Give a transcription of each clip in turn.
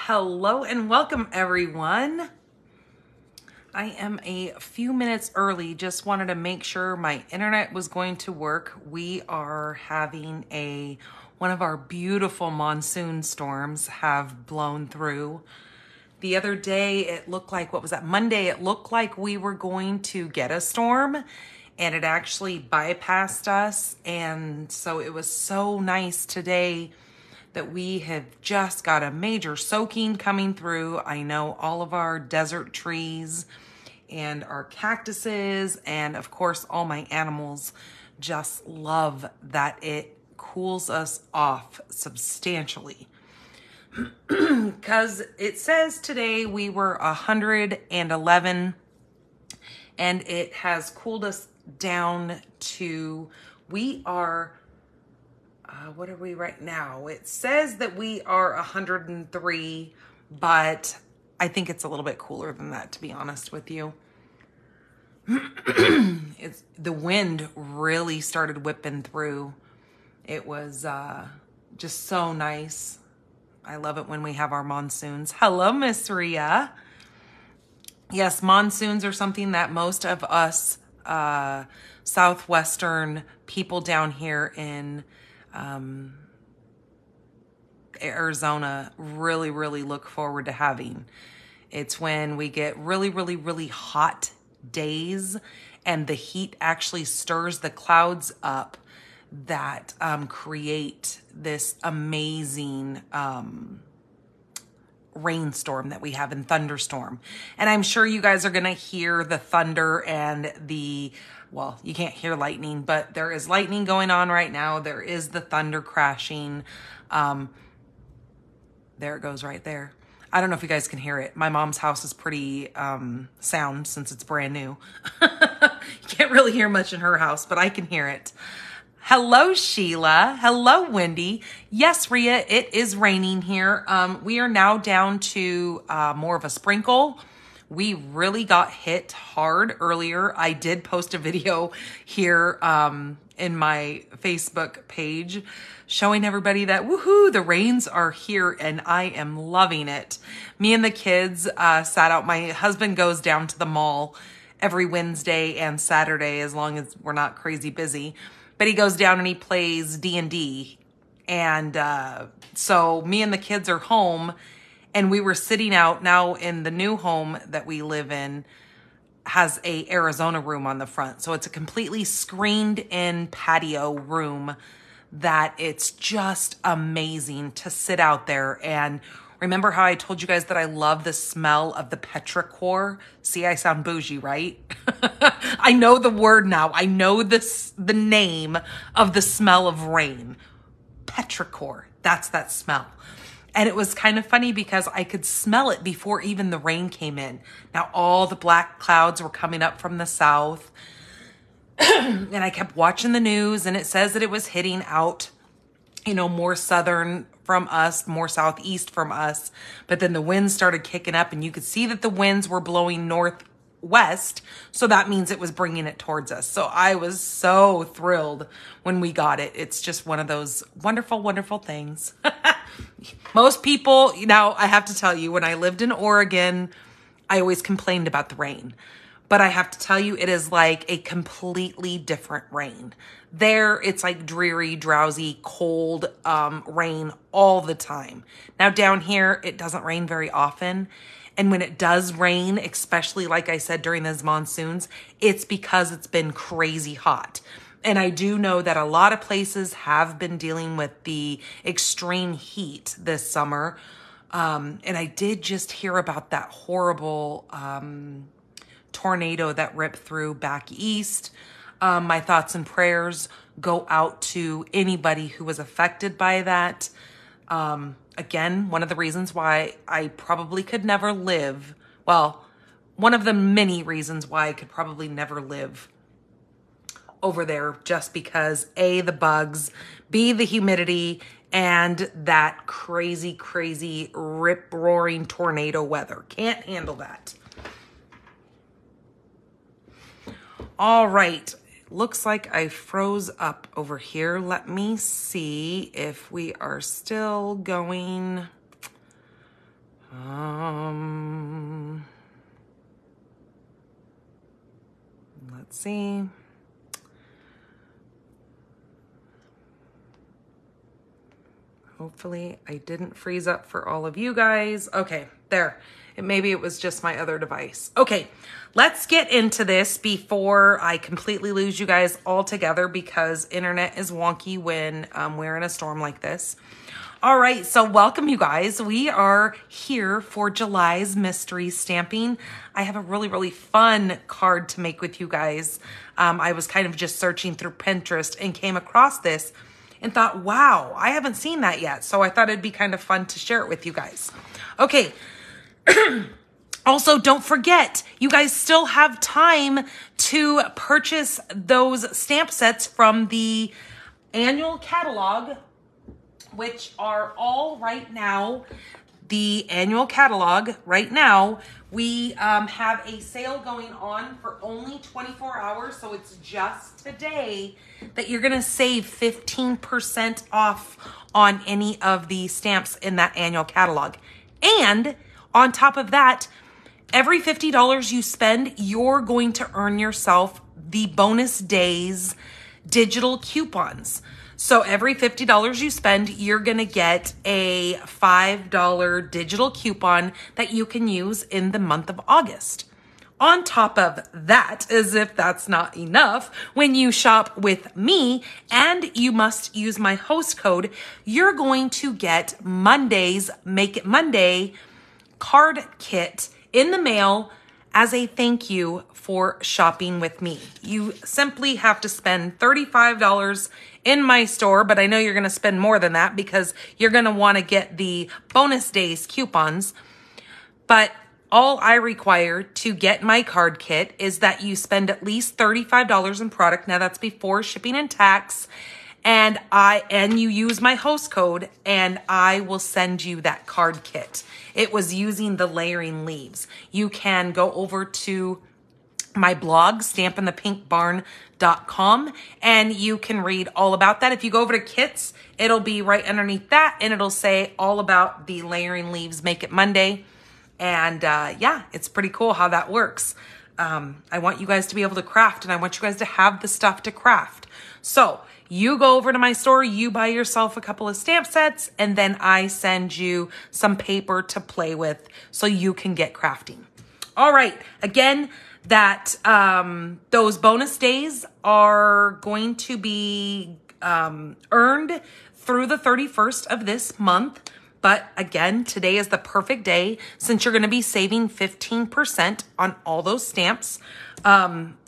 Hello and welcome everyone. I am a few minutes early, just wanted to make sure my internet was going to work. We are having one of our beautiful monsoon storms have blown through. The other day it looked like, what was that, Monday, it looked like we were going to get a storm and it actually bypassed us. And so it was so nice today that we have just got a major soaking coming through. I know all of our desert trees and our cactuses and of course all my animals just love that it cools us off substantially. Because it says today we were 111 and it has cooled us down to, we are what are we right now? It says that we are 103, but I think it's a little bit cooler than that, to be honest with you. The wind really started whipping through. It was just so nice. I love it when we have our monsoons. Hello, Miss Ria. Yes, monsoons are something that most of us Southwestern people down here in Arizona really look forward to having. It's when we get really hot days and the heat actually stirs the clouds up that create this amazing rainstorm that we have in thunderstorm. And I'm sure you guys are gonna hear the thunder and well, you can't hear lightning, but there is lightning going on right now. There is the thunder crashing. There it goes right there. I don't know if you guys can hear it. My mom's house is pretty sound since it's brand new. You can't really hear much in her house, but I can hear it. Hello, Sheila. Hello, Wendy. Yes, Ria, it is raining here. We are now down to more of a sprinkle. We really got hit hard earlier. I did post a video here in my Facebook page showing everybody that, woohoo, the rains are here and I am loving it. Me and the kids sat out. My husband goes down to the mall every Wednesday and Saturday as long as we're not crazy busy. But he goes down and he plays D&D. And so me and the kids are home and we were sitting out. Now in the new home that we live in has a Arizona room on the front. So it's a completely screened in patio room that it's just amazing to sit out there. And remember how I told you guys that I love the smell of the petrichor? See, I sound bougie, right? I know the word now. I know the name of the smell of rain. Petrichor. That's that smell. And it was kind of funny because I could smell it before even the rain came in. Now all the black clouds were coming up from the south. And I kept watching the news and it says that it was hitting out, more southern from us, more southeast from us. But then the winds started kicking up and you could see that the winds were blowing northwest. So that means it was bringing it towards us. So I was so thrilled when we got it. It's just one of those wonderful things. Most people, I have to tell you, when I lived in Oregon, I always complained about the rain. But I have to tell you, it is like a completely different rain. There, it's like dreary, drowsy, cold rain all the time. Now down here, it doesn't rain very often. And when it does rain, especially like I said, during those monsoons, it's because it's been crazy hot. And I do know that a lot of places have been dealing with the extreme heat this summer. And I did just hear about that horrible tornado that ripped through back east. My thoughts and prayers go out to anybody who was affected by that. Again, one of the reasons why I probably could never live, well, one of the many reasons why I could probably never live over there, just because A, the bugs, B, the humidity, and that crazy rip-roaring tornado weather. Can't handle that. All right, looks like I froze up over here. Let me see if we are still going. Let's see. Hopefully I didn't freeze up for all of you guys. Okay, there. Maybe it was just my other device. Okay, let's get into this before I completely lose you guys altogether, because internet is wonky when we're in a storm like this. All right, so welcome you guys. We are here for July's mystery stamping. I have a really, really fun card to make with you guys. I was kind of just searching through Pinterest and came across this and thought, wow, I haven't seen that yet. So I thought it'd be kind of fun to share it with you guys. Okay. Also, don't forget, you guys still have time to purchase those stamp sets from the annual catalog, which are all right now. The annual catalog right now, we have a sale going on for only 24 hours. So it's just today that you're going to save 15% off on any of the stamps in that annual catalog. And on top of that, every $50 you spend, you're going to earn yourself the bonus days digital coupons. So every $50 you spend, you're going to get a $5 digital coupon that you can use in the month of August. On top of that, as if that's not enough, when you shop with me and you must use my host code, you're going to get Monday's Make It Monday card kit in the mail as a thank you for shopping with me. You simply have to spend $35 in my store, but I know you're going to spend more than that because you're going to want to get the bonus days coupons. But all I require to get my card kit is that you spend at least $35 in product. Now that's before shipping and tax. And you use my host code and I will send you that card kit. It was using the layering leaves. You can go over to my blog, stampinthepinkbarn.com, and you can read all about that. If you go over to kits, it'll be right underneath that and it'll say all about the layering leaves Make It Monday. And yeah, it's pretty cool how that works. I want you guys to be able to craft and I want you guys to have the stuff to craft. So you go over to my store, you buy yourself a couple of stamp sets, and then I send you some paper to play with so you can get crafting. All right. Again, that those bonus days are going to be earned through the 31st of this month. But again, today is the perfect day since you're going to be saving 15% on all those stamps.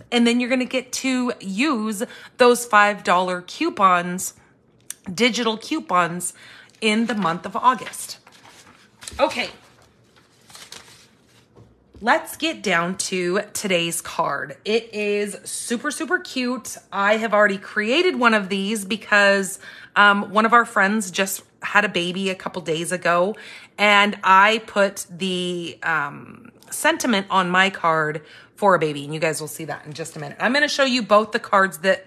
And then you're going to get to use those $5 coupons, digital coupons, in the month of August. Okay. Let's get down to today's card. It is super, super cute. I have already created one of these because one of our friends just had a baby a couple days ago, and I put the sentiment on my card for a baby, and you guys will see that in just a minute. I'm going to show you both the cards that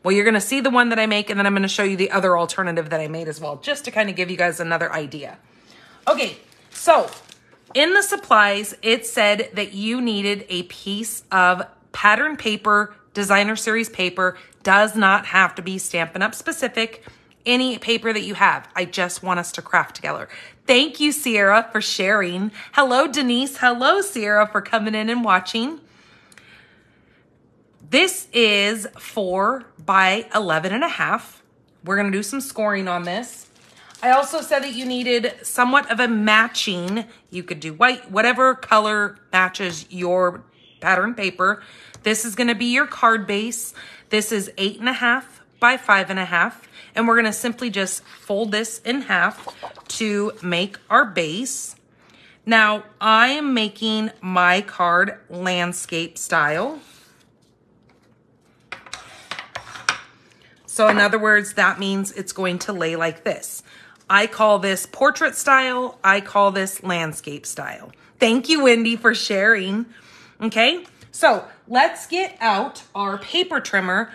you're going to see the one that I make, and then I'm going to show you the other alternative that I made as well, just to kind of give you guys another idea. Okay, so in the supplies, it said that you needed a piece of pattern paper, designer series paper. Does not have to be Stampin' Up! Specific. Any paper that you have. I just want us to craft together. Thank you, Sierra, for sharing. Hello, Denise. Hello, Sierra, for coming in and watching. This is 4 by 11.5. We're going to do some scoring on this. I also said that you needed somewhat of a matching. You could do white, whatever color matches your pattern paper. This is going to be your card base. This is 8.5 by 5.5. And we're going to simply just fold this in half to make our base. Now, I am making my card landscape style. So in other words, that means it's going to lay like this. I call this portrait style. I call this landscape style. Thank you, Wendy, for sharing. Okay, so let's get out our paper trimmer.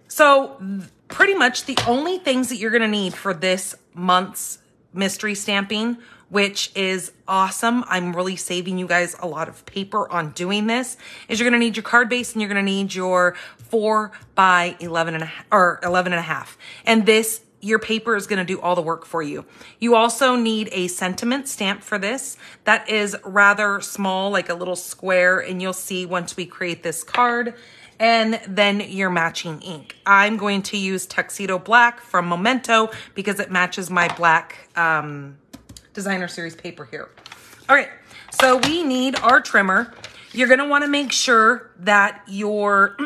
So pretty much the only things that you're going to need for this month's mystery stamping which is awesome. I'm really saving you guys a lot of paper on doing this, is you're gonna need your card base and you're gonna need your 4 by 11 and a, or 11 and a half. And this, your paper is gonna do all the work for you. You also need a sentiment stamp for this. That is rather small, like a little square, and you'll see once we create this card. And then your matching ink. I'm going to use Tuxedo Black from Memento because it matches my black designer series paper here. All right, so we need our trimmer. You're gonna wanna make sure that your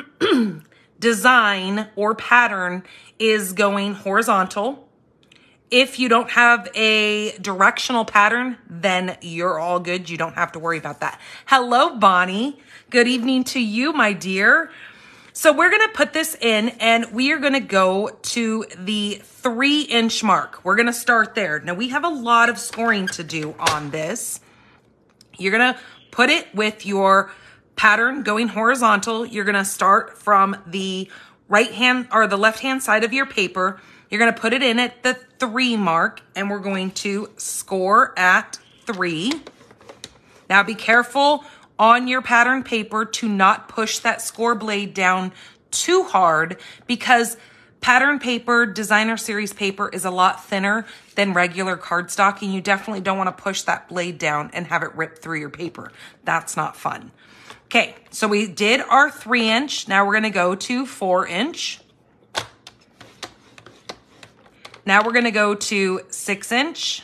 design or pattern is going horizontal. If you don't have a directional pattern, then you're all good. You don't have to worry about that. Hello, Bonnie. Good evening to you, my dear. So we're gonna put this in and we are gonna go to the 3-inch mark. We're gonna start there. Now we have a lot of scoring to do on this. You're gonna put it with your pattern going horizontal. You're gonna start from the right hand or the left hand side of your paper. You're gonna put it in at the 3 mark and we're going to score at 3. Now be careful on your pattern paper to not push that score blade down too hard because pattern paper, designer series paper is a lot thinner than regular cardstock, and you definitely don't want to push that blade down and have it rip through your paper. That's not fun. Okay, so we did our 3-inch. Now we're going to go to 4-inch. Now we're going to go to 6-inch.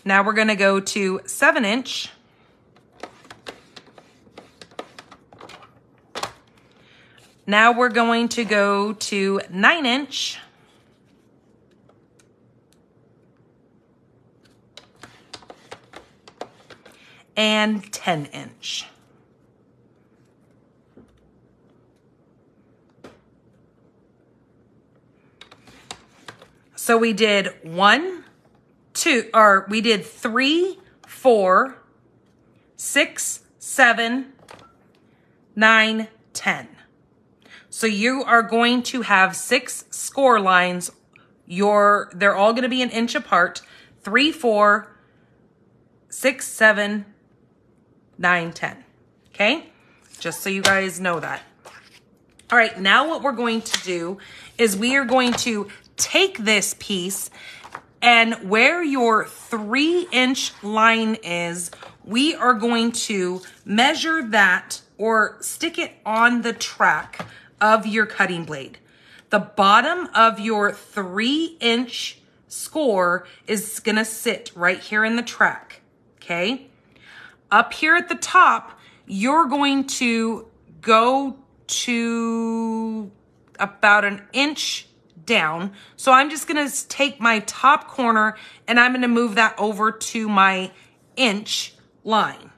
Now we're gonna go to 7-inch. Now we're going to go to 9-inch. And 10-inch. So we did 1, 2, or we did 3, 4, 6, 7, 9, 10. So you are going to have 6 score lines. They're all going to be an inch apart. 3, 4, 6, 7, 9, 10. Okay? Just so you guys know that. All right, now what we're going to do is we are going to take this piece, and where your 3-inch line is, we are going to measure that or stick it on the track of your cutting blade. The bottom of your 3-inch score is gonna sit right here in the track, okay? Up here at the top, you're going to go to about an inch down. So I'm just gonna take my top corner and I'm gonna move that over to my inch line,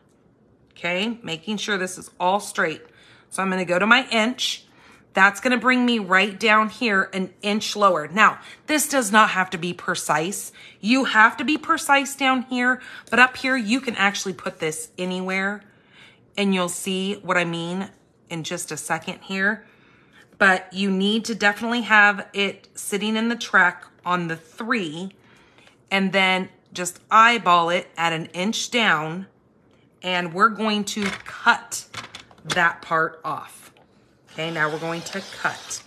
okay? Making sure this is all straight. So I'm gonna go to my inch. That's gonna bring me right down here an inch lower. Now, this does not have to be precise. You have to be precise down here, but up here you can actually put this anywhere and you'll see what I mean in just a second here. But you need to definitely have it sitting in the track on the 3 and then just eyeball it at an inch down, and we're going to cut that part off. Okay, now we're going to cut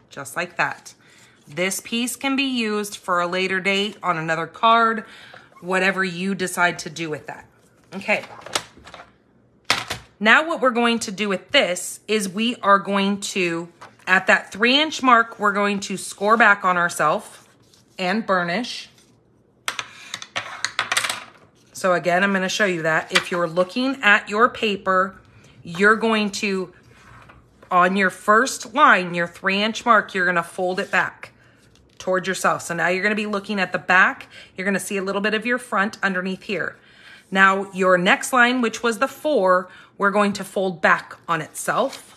just like that. This piece can be used for a later date on another card, whatever you decide to do with that. Okay. Now what we're going to do with this is we are going to, at that 3-inch mark, we're going to score back on ourselves and burnish. So again, I'm going to show you that. If you're looking at your paper, you're going to, on your first line, your 3-inch mark, you're going to fold it back towards yourself. So now you're going to be looking at the back. You're going to see a little bit of your front underneath here. Now your next line, which was the 4, we're going to fold back on itself.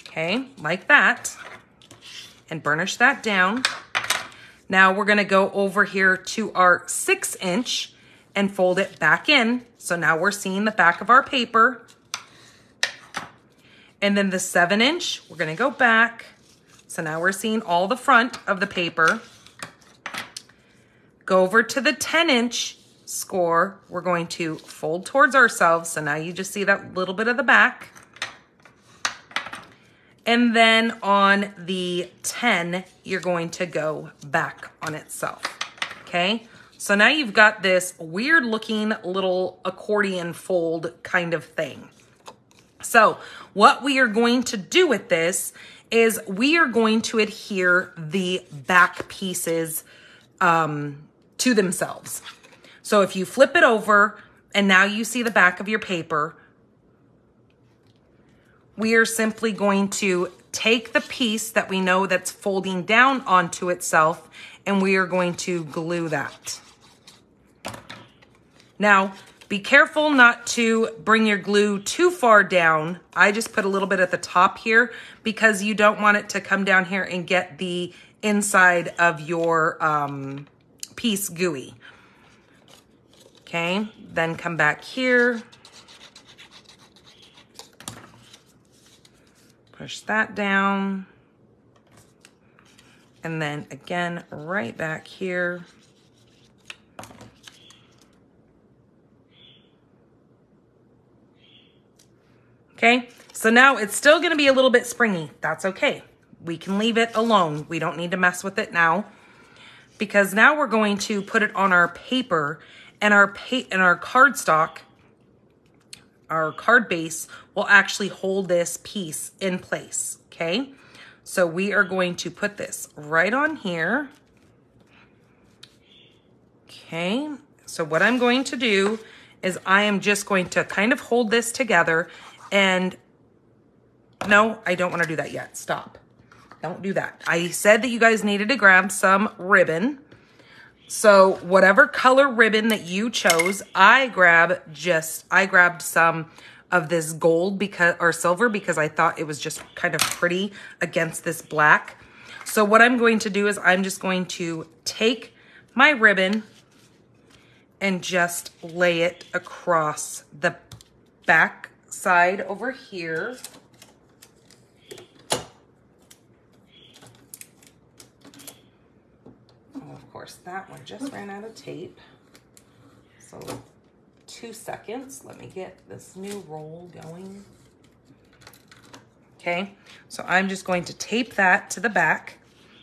Okay, like that, and burnish that down. Now we're gonna go over here to our 6-inch and fold it back in. So now we're seeing the back of our paper. And then the 7-inch, we're gonna go back, So now we're seeing all the front of the paper. Go over to the 10-inch score. We're going to fold towards ourselves. So now you just see that little bit of the back. And then on the 10, you're going to go back on itself, okay? So now you've got this weird looking little accordion fold kind of thing. So what we are going to do with this is we are going to adhere the back pieces to themselves. So if you flip it over and now you see the back of your paper, we are simply going to take the piece that we know that's folding down onto itself and we are going to glue that. Now, be careful not to bring your glue too far down. I just put a little bit at the top here because you don't want it to come down here and get the inside of your piece gooey. Okay, then come back here. Push that down. And then again, right back here. Okay, so now it's still gonna be a little bit springy. That's okay. We can leave it alone. We don't need to mess with it now because now we're going to put it on our paper and our cardstock, our card base will actually hold this piece in place, okay? So we are going to put this right on here. Okay, so what I'm going to do is I am just going to kind of hold this together and no, I don't want to do that yet. Stop. Don't do that. I said that you guys needed to grab some ribbon. So whatever color ribbon that you chose, I grabbed some of this gold or silver because I thought it was just kind of pretty against this black. So what I'm going to do is I'm just going to take my ribbon and just lay it across the back side over here. Of course, that one just ran out of tape. So 2 seconds. Let me get this new roll going. Okay, so I'm just going to tape that to the back.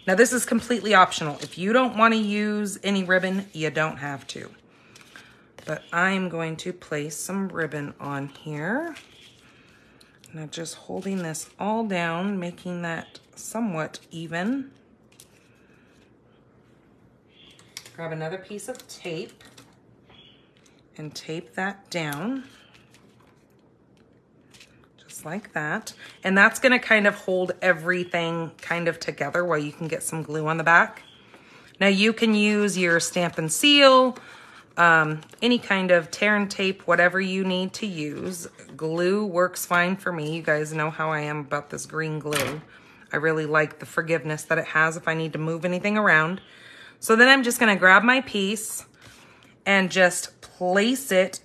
Now this is completely optional. If you don't want to use any ribbon, you don't have to. But I'm going to place some ribbon on here. Now just holding this all down, making that somewhat even. Grab another piece of tape and tape that down. Just like that. And that's gonna kind of hold everything kind of together while you can get some glue on the back. Now you can use your stamp and seal, any kind of tear and tape, whatever you need to use. Glue works fine for me. You guys know how I am about this green glue. I really like the forgiveness that it has if I need to move anything around. So then I'm just gonna grab my piece and just place it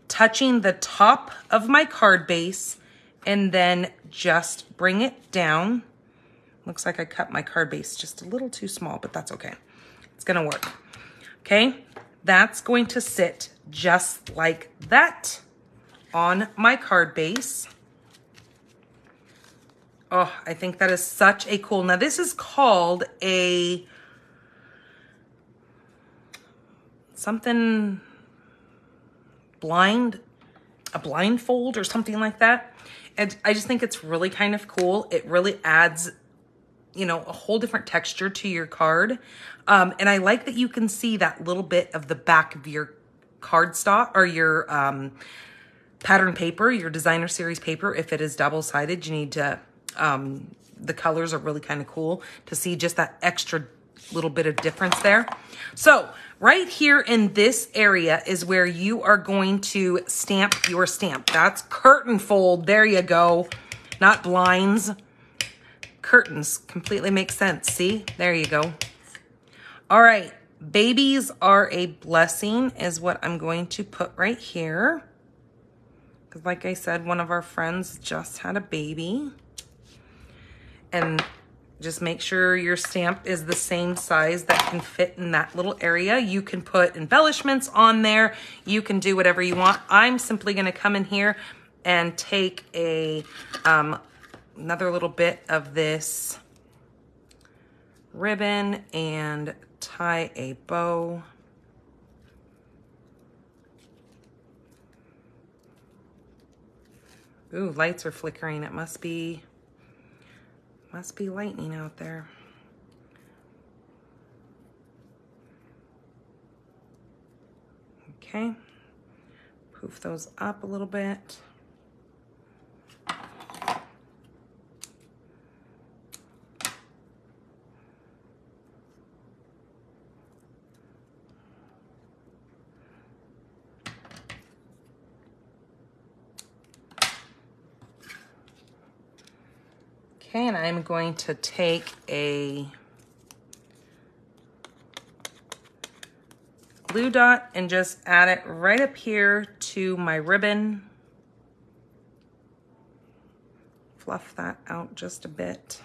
touching the top of my card base and then just bring it down. Looks like I cut my card base just a little too small, but that's okay. It's gonna work, okay? That's going to sit just like that on my card base. Oh, I think that is such a cool, now this is called a, something a blindfold or something like that. And I just think it's really kind of cool. It really adds, you know, a whole different texture to your card. And I like that you can see that little bit of the back of your cardstock or your pattern paper, your designer series paper. If it is double-sided, you need to, the colors are really kind of cool to see just that extra little bit of difference there. So right here in this area is where you are going to stamp your stamp. That's curtain fold. There you go. Not blinds. Curtains completely makes sense. See, there you go. All right, babies are a blessing is what I'm going to put right here. Because like I said, one of our friends just had a baby. And Just make sure your stamp is the same size that can fit in that little area. You can put embellishments on there. You can do whatever you want. I'm simply gonna come in here and take a another little bit of this ribbon and tie a bow. Ooh, lights are flickering. It must be lightning out there. Okay, poof those up a little bit. Okay, and I'm going to take a glue dot and just add it right up here to my ribbon. Fluff that out just a bit.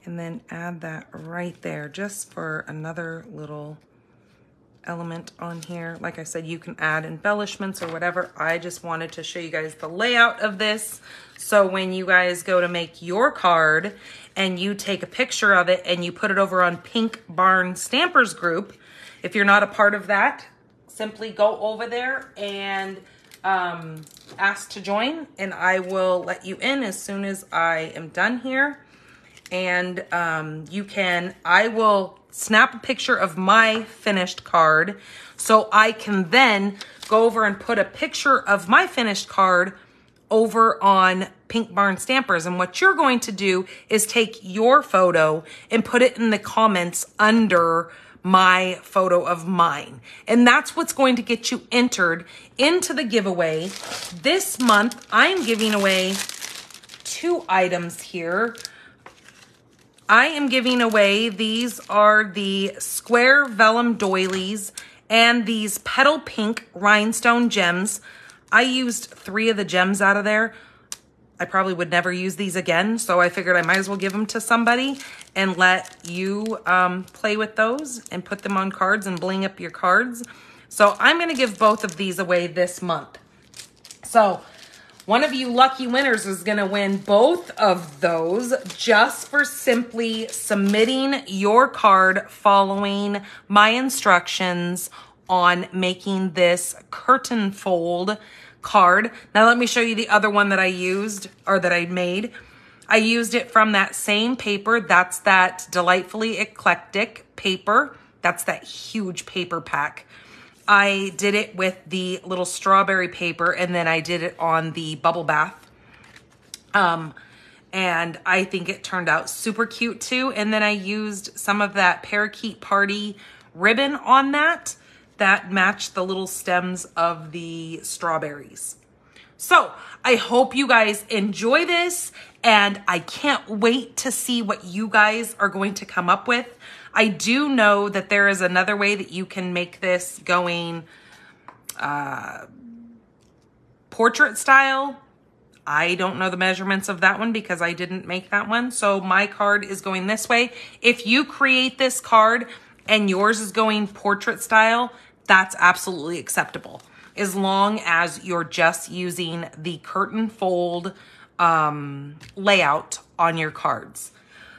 And then add that right there just for another little element on here. Like I said, you can add embellishments or whatever. I just wanted to show you guys the layout of this. So when you guys go to make your card and you take a picture of it and you put it over on Pink Barn Stampers group, if you're not a part of that, simply go over there and ask to join, and I will let you in as soon as I am done here. And I will snap a picture of my finished card so I can then go over and put a picture of my finished card over on Pink Barn Stampers. And what you're going to do is take your photo and put it in the comments under my photo of mine. And that's what's going to get you entered into the giveaway. This month, I'm giving away 2 items here. I am giving away, these are the square vellum doilies and these petal pink rhinestone gems. I used 3 of the gems out of there. I probably would never use these again, so I figured I might as well give them to somebody and let you play with those and put them on cards and bling up your cards. So I'm gonna give both of these away this month. So one of you lucky winners is going to win both of those just for simply submitting your card following my instructions on making this curtain fold card. Now let me show you the other one that I used, or that I made. I used it from that same paper. That's that Delightfully Eclectic paper. That's that huge paper pack. I did it with the little strawberry paper, and then I did it on the bubble bath. And I think it turned out super cute too. And then I used some of that Parakeet Party ribbon on that matched the little stems of the strawberries. So I hope you guys enjoy this, and I can't wait to see what you guys are going to come up with. I do know that there is another way that you can make this going portrait style. I don't know the measurements of that one because I didn't make that one. So my card is going this way. If you create this card and yours is going portrait style, that's absolutely acceptable, as long as you're just using the curtain fold layout on your cards.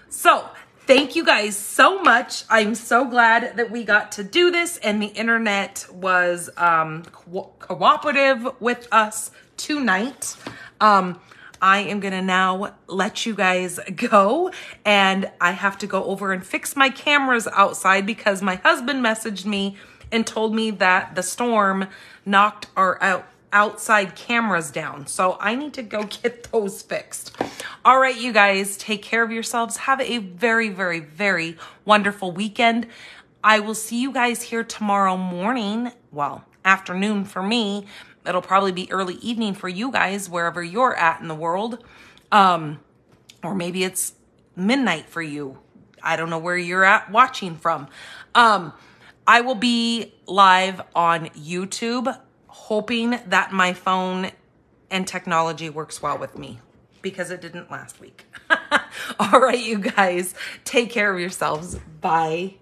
So thank you guys so much. I'm so glad that we got to do this, and the internet was cooperative with us tonight. I am gonna now let you guys go, and I have to go over and fix my cameras outside because my husband messaged me and told me that the storm knocked our outside cameras down. So I need to go get those fixed. All right, you guys, take care of yourselves. Have a very, very, very wonderful weekend. I will see you guys here tomorrow morning. Well, afternoon for me. It'll probably be early evening for you guys, wherever you're at in the world. Or maybe it's midnight for you. I don't know where you're at watching from. I will be live on YouTube, hoping that my phone and technology works well with me. because it didn't last week. All right, you guys, take care of yourselves. Bye.